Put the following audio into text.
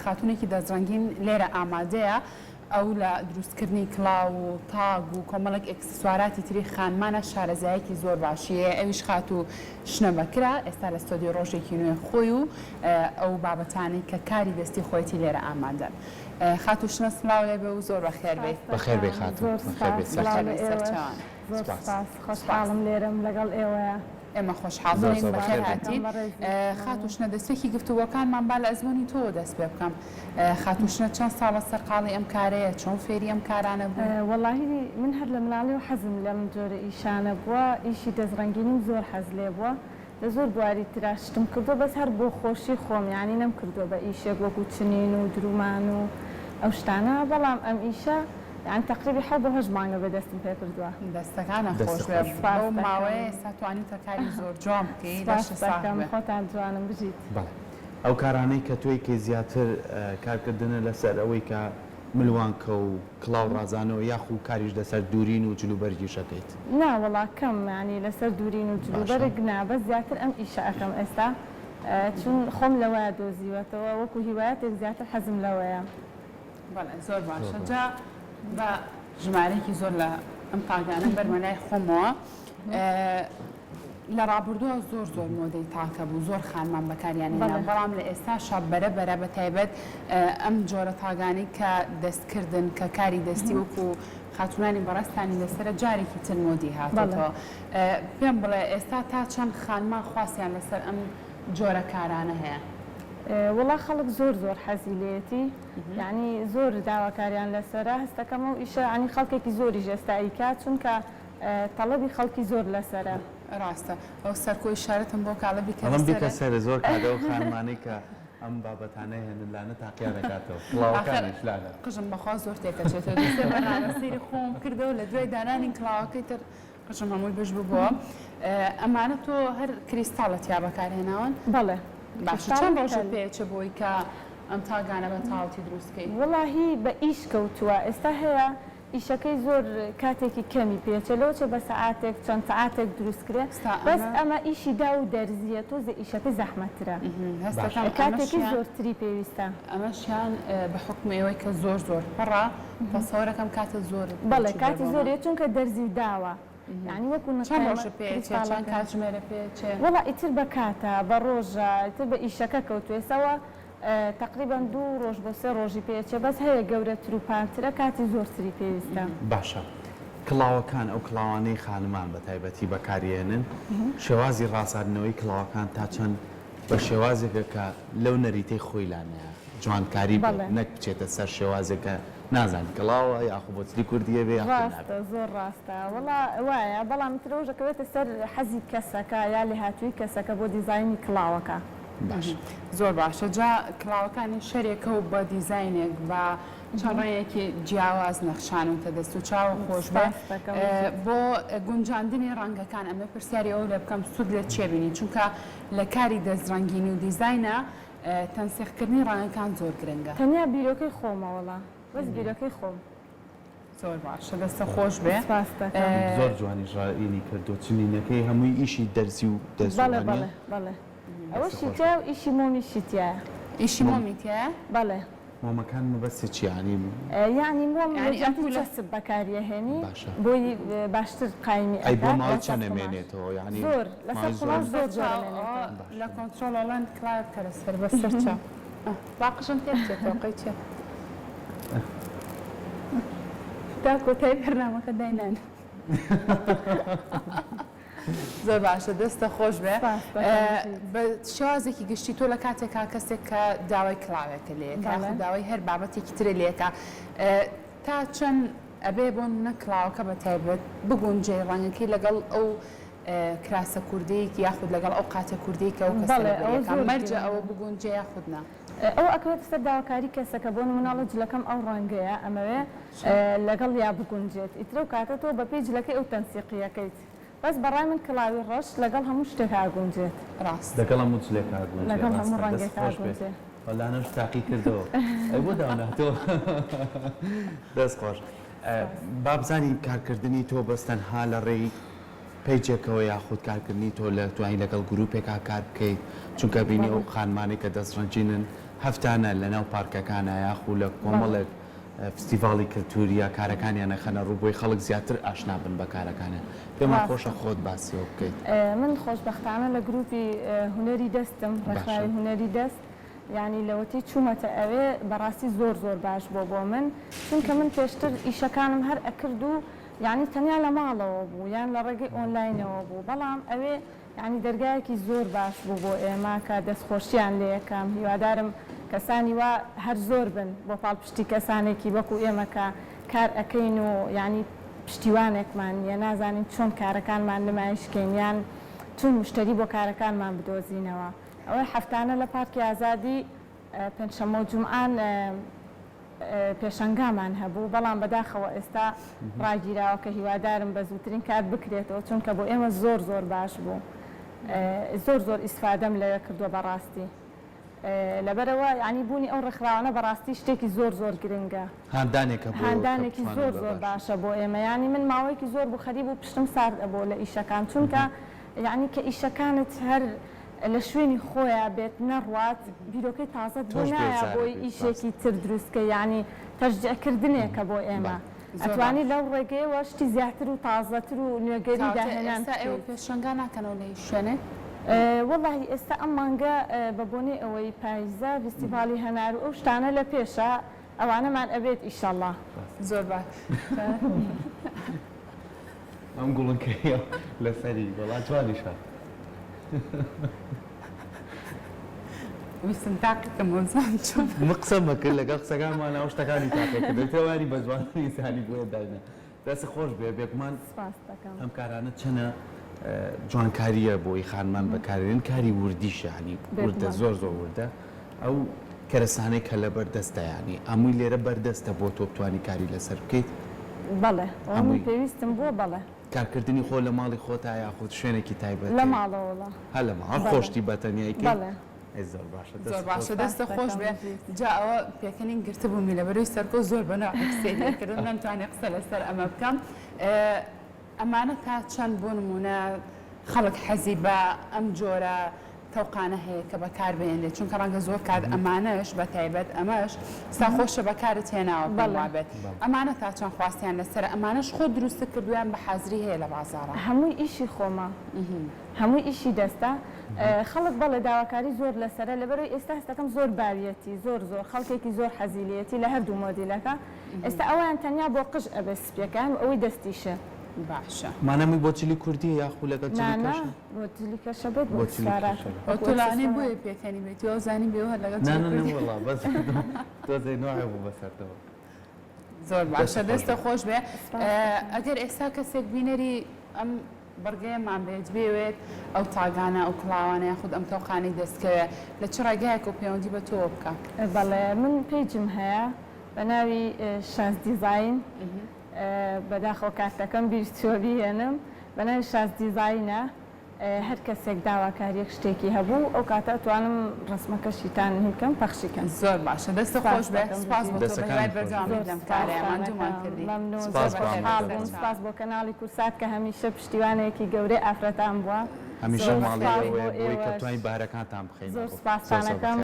خاتونێکی دەستڕەنگین لێرە ئامادەیە ئەو لە دروستکردنی کڵاو و تاگ و کۆمەڵک ئەکسسواراتی تری خانمانە شارەزایەکی زۆر باشیە ئەویش خات و شنە بەکرا ئێستا لە ستۆدیۆ ڕۆژێکی نوێ خۆی و ئەو بابەتانی کە کاری دەستی خۆیەتی لێرە ئامادەن. خات و شنە سلااو لێ بێ و زۆر بەخێر بێت. بەخێر بێ خاتون خۆشحاڵم لێرەم لەگەڵ ئێوەیە. ئێمە خۆشحاڵین بەخێر هاتین. خاتوشنە دەستێکی گفتوگۆکانمان با لە ئەزمموی تۆ دەست پێ بکەم. خاتوشنە چەند ساڵە سەرقاڵی ئەم کارەیە چۆن فێری ئەم کارانە بوو؟ وەڵاهی من هەر لە مناڵی و حەزم لەم جۆرە ئیشانە بووە، ئیشی دەستڕەنگینیم زۆر حەز لێ بووە. لە زۆر بواری تراشتم کردو بەس هەر بۆ خۆشی خۆم یانی نەم کردو بە ئیشێک وەکو چنین و درومان و ئەو شتانە، بەڵام ئەم ئیشە یان تقریبی حە بۆ هەژ مانگە بەدەستم پێ کردووە. دەستەکانە خۆش بێ بەو ماوەیە ئێستا توانیتە کاری زۆر جوان بکەیت خۆتان جوانم بژیت. ئەو کارانەی کە توی کە زیاتر کارکردنە لەسەر ئەوەی کە ملوانکە و کڵاو ڕازانەوە یاخو کاریش لەسەر دوورین و جلوبەرگی شەکەیت؟ نا وەڵا کەم ینی لەسەر دوورین و جلوبەرگ نابە زیاتر ئەم ئیشە ئەەکەم ئێستا چون خۆم لەوەیە دۆزیوەتەوە وەکو هیوایەتێک زیاتر حەزم لەوەیە. زۆر باشە جا بە ژمارەیەکی زۆر لە ئەم تاگانە بەرمەلای خۆمەوە لە ڕابردووە زۆر مۆدەی تاکە بوو زۆر خانمان بەکاریانێنا بەڵام لە ئێستا شاب بەرە بە تایبەت ئەم جۆرە تاگانی کە دەستکردن کە کاری دەستی وەکو خاتونانی بەڕستانی لەسرە جارێکی تر مۆدی هاتەوە. پێم بڵێ ئێستا تا چەند خانمان خواستیان لەسەر ئەم جۆرە کارانە هەیە؟ وڵا خەڵک زۆر حەزی لێتی یعنی زۆر داواکاریان لەسرە هەستەکەم و ئیشە ینی خەڵکێکی زۆری ژێستاییکە چونکە تەڵەبی خەڵکی زۆر لەسرە. ڕاستە ئەو سەرکۆی شارەتم بۆ کاڵەبی کە سەر زۆر کادەوە خانمانی کە ئەم بابەتانەی هێنن لاەنە تاقییان دەکاتەوە کڵاوەکانیش لاەنە قژم بەخوا زۆر تێکەچێتەوە دەستێ بەنامەسیری خۆم کردەوە لە دوای دانانی کڵاوەکەی تر قژم هەمووی بش ببووە. ئەمانە تۆ هەر کریستاڵەت یا بەکارهێناون؟ بەڵێ. باش چەند ڕۆژە پێچە بۆی کە ئەم تاگانە بە تاوەتی دروستکەی؟ وەڵاهی بە ئیش کەوتووە ئێستا هەیە ئیشەکەی زۆر کاتێکی کەمی پێچە لەوە چێ بە سەعاتێک چەند سەعاتێک دروستکرێ بەس ئەمە ئیشی دا و دەرزیە تۆزە ئیشەکەی زەحمەترە کاتێکی زۆرتری پێویستە. ئەمەشیان بە حکمەوەی کە زۆر پەڕە تەسەوەرەکەم کاتە زۆر بەڵێ کاتی زۆرێ چونکە دەرزی و داوە یعنی وەکو چەند ڕۆژە پێچێ چەند کاتژمێرە پێچێ؟ وەڵا ئیتر بە کاتە بە ڕۆژە ئیتر بە ئیشەکە کەوتوێسەوە تقریبا 2 ڕۆژ بۆ 3 ڕۆژی پێچێ بەس هەیە گەورەتر و پانترە کاتی زۆرتری پێویستە. باشە کڵاوەکان ئەو کڵاوانەی خانمان بە تایبەتی بەکارێنن شێوازی ڕاستاردنەوەی کڵاوەکان تا چەند بە شێوازێکە کە لەو نەریتەی خۆی لانەیە جوانکاری نەک بچێتە سەر شێوازێکە نازانی کڵاوە یاخو بۆچلی کوردیە بێ ڕاستە زۆر ڕاستە وەڵا وایە بەڵام ترۆژەکەوێتە سەر حەزی کەسەکە یا لێهاتووی کەسەکە بۆ دیزایانی کڵاوەکە. زۆر باشە جا کڵاوەکانی شەرێکە و بە دیزاینێک بە چاڕەیەکی جیاواز نەخشانوتە دەست و چاوە خۆش بۆ گونجاندنی ڕەنگەکان ئەمە پرسیاری ئەو لێ بکەم سوود لە چێبینی چونکە لە کاری دەستڕەنگینی و دیزاینە تەنسیقکردنی ڕەنگەکان زۆر گرنگە. تەنیا بیرۆکەی خۆمەوەڵا بەس بیرۆکەی خۆم. زۆر باشە دەستە خۆش بێ زۆر جوانی ژاینی کردو چنینەکەی هەمووی ئیشی دەرزی و دەستڵێ ئەوەشی تیا و ئیشی مۆمیشی تایە. ئیشی مۆمی تایە؟ بەڵێ. مۆمەکان مەبەستی چیانی؟ یعنی مۆم چەسب بەکاریەهێنی بۆی باشتر قایمی ئەی بۆ ماوەی چەند ئەمێنێتەوە یعنی زۆر لەسەر خۆڵاش زۆر لە کۆنترۆڵەڵەند کلار کەرە سەر بەسەر چا باقشم تێ بچێتەوە قەی چێت تا کۆتایی بەرنامەکە داینان. زۆر باشە دەستە خۆش بێ بە شێوازێکی گشتی تۆ لە کاتێکا کەسێک کە داوای کڵاوێکە لێکە داوای هەر بابەتێکی ترە لێکە تا چەند ئەبێ بۆ نەکڵاوەکە بە تایبەت بگونجێ ڕەنگەکەی لەگەڵ ئەو کراسە کوردەیەکی یاخود لەگەڵ ئەو قاتە کوردەیەکە ئەو کەسەکە مەرجە ئەوە بگونجێ یاخودنا ئەو ئەکەوێت سەر داواکاری کەسەکە بۆ مناڵە جلەکەم ئەو ڕەنگەیە ئەمەوێ لەگەڵ یا بگونجێت ئیترە و کاتە تۆ بە پێی جلەکەی ئەو تەنسیقیەکەیت بەس بەڕای من کڵاوی ڕەش لەگەڵ هەموو شتێک ئاگونجێت. ڕاست لەگەڵ هەموو جلێک لەگەڵ هەموو ڕەنگێک ئاگونجێت. وەلانەش تاقی کردەوە ئەی بۆ داواناتەوە دەست خۆش. بابزانی کارکردنی تۆ بەستەنها لە ڕێی پیجێکەوە یاخود کارکردنی تۆ لە توانی لەگەڵ گروپێکا کار بکەیت چونکە بینی ئەو خانمانی کە دەستڕەنجینن هەفتانە لەناو پارکەکانە یاخو لە کۆمەڵێک فستیڤاڵی کللتوریە کارەکانیانە خەنە ڕووبۆی خەڵک زیاتر ئاشنا بن بە کارەکانە پێم خۆشە خۆت باسیەوە بکەیت. من خۆشبەختانە لە گروپی هونەری دەستم ڕێکخراوی هونەری دەست ینی لەوەتی چوومەتە ئەوێ بەڕاستی زۆر باش بۆ من چونکە من پێشتر ئیشەکانم هەر ئەکرد و ینی تەنیا لە ماڵەوە بوو یان لە ڕێگەی ئۆنلاینەوە بوو بەڵام ئەوێ ینی دەرگایەکی زۆر باش بوو بۆ ئێمە کە دەستخۆشییان لێ یەکەم هیوادارم کەسانی وا هەر زۆر بن بۆ پاڵپشتی کەسانێکی وەکو ئێمە کە کار ئەەکەین و ینی پشتیوانێکمان یە نازانین چۆن کارەکانمان نمایشکەین یان چون مشتری بۆ کارەکانمان بدۆزینەوە. ئەوەی هەفتانە لە پارکی ئازادی پێنجشەممە و جومعان پێشەنگامان هەبوو بەڵام بەداخەوە ئێستا ڕاگیراوە کە هیوادارم بە زووترین کار بکرێتەوە چونکە بۆ ئێمە زۆر باش بوو زۆر ئیسفادەم لەوێ کردووە بەڕاستی لەبەرەوە ینی بوونی ئەو ڕێکخراوانە بەڕاستی شتێکی زۆر گرنگە هاندانێکی زۆر باشە بۆ ئێمە ینی من ماوەیەکی زۆر بوو خەریب و پشتم سارد بۆ لە ئیشەکان چونکە ینی کە ئیشەکانت هەر لە شوێنی خۆیان بێت نەڕوات بیرۆکەی تازە بۆنایە بۆی ئیشێکی تر دروستکە ینی تەشجیعکردنێکە بۆ ئێمە ئەتوانی لەو ڕێگەیەوە شتی زیاتر و تازەتر و نوێگەری داهێنان پێشەنگا ناکەنەوە لە شوێنێ وەڵی ئێستا ئەم مانگە بە بۆنەی ئەوەی پاییزە فستیڤاڵی هەنار و ئەو شتانە لە پێشە ئەوانەمان ئەبێت ئیشەڵڵا زۆر باش ئەم گوڵنکەیە لەسەری وڵات جوانیشە ویستم تاقیکەم وەزان چۆن قسەمە کرد لەگەڵ قسەکانمان ئەو شتەکانی تاقیکرد تێوانی بە جوانی ئینسانی بۆیە داینە دەست خۆش بێ بێکمان ئەم کارانە چەنە جوانکاریە بۆی خانمان بەکارێن کاری وردیشە ینی وردە زۆر وردە ئەو کەرەسانەی کە لە بەردەستە ینی ئەمووی لێرە بەردەستە بۆ تۆ بتوانی کاری لەسەر بکەیت بەڵێ پێویستم بۆ بەڵێ کارکردنی خۆ لە ماڵی خۆتا یاخود شوێنێکی تایبەت لە ماڵەوە هە لە ماڵ خۆشتی بەتەنیایکە زۆر باشە دەستە خۆش بێ جا ئەوە پێکەنین گرتبوومی لە بەروی سەرکۆ زۆر بەناو قسەیکردن نەمتوانێت قسە لەسەر ئەمە بکەم ئەمانە تا چەند بۆ نمونە خەڵک حەزی بە ئەم جۆرە تەوقانە هەیە کە بەکاربێنێت چونکە ڕەنگە زۆر کات ئەمانەش بە تایبەت ئەمەش ستا خۆشە بەکارت هێناوە بڵابێت ئەمانە تا چەند خواستیان لەسەر ئەمانەش خۆ دروستە کردویان بە حەزری هەیە لە بازاڕە هەمووی ئیشی خۆمە هەمووی ئیشی دەستە خەڵک بەڵێ داواکاری زۆر لەسرە لەبەرەوەی ئێستا هەستەکەم زۆر باویەتی زۆر خەڵکێکی زۆر حەزیلەتی لە هەردوو مۆدیلەکە ئێستا ئەویان تەنیا بۆ قژ ئەبێ سپیەکان ئەوەی دەستیشە باشە مانەمی بۆ چلی کوردی یاخو لەگەڵ بۆ چلیکەشە بێت بۆ تۆلانی بۆیە پێکەنی بێت و زانی بێوە لەگەڵ تۆزەی نوعە بوو بەسەرەوە زۆر باشە دەستە خۆش بێ ئەگەر ئێستا کەسێک بینەری ئەم بەرگەیەمان بێت بێوێت ئەو تاگانە ئەو کڵاوانە یاخود ئەم تەوقانی دەستکەوێ لە چ ڕێگایەک و پەیوەندی بە تۆ بکە بەڵێ من پیجم هەیە بە ناوی شانس دیزاین بەداخەوە کارتەکەم بیرچۆ بهێنم بە ناوی شانس دیزاینە هەر کەسێک داواکاریەک شتێکی هەبوو ئەو کاتە توانم ڕسمەکەشیتان هیکەم پەخشیکەم زۆر باشە دەستە خۆش بێ سپاس بۆ تۆ بەردەوامی لەم کارەیەمان دوومان کردی سپاس بۆ کەناڵی کورسات کە هەمیشە پشتیوانەیەکی گەورەی ئافرەتان بووە هەمیشە ماڵی بۆی کە توانی بارەکانتان بخەین زۆر سپاسانەکەم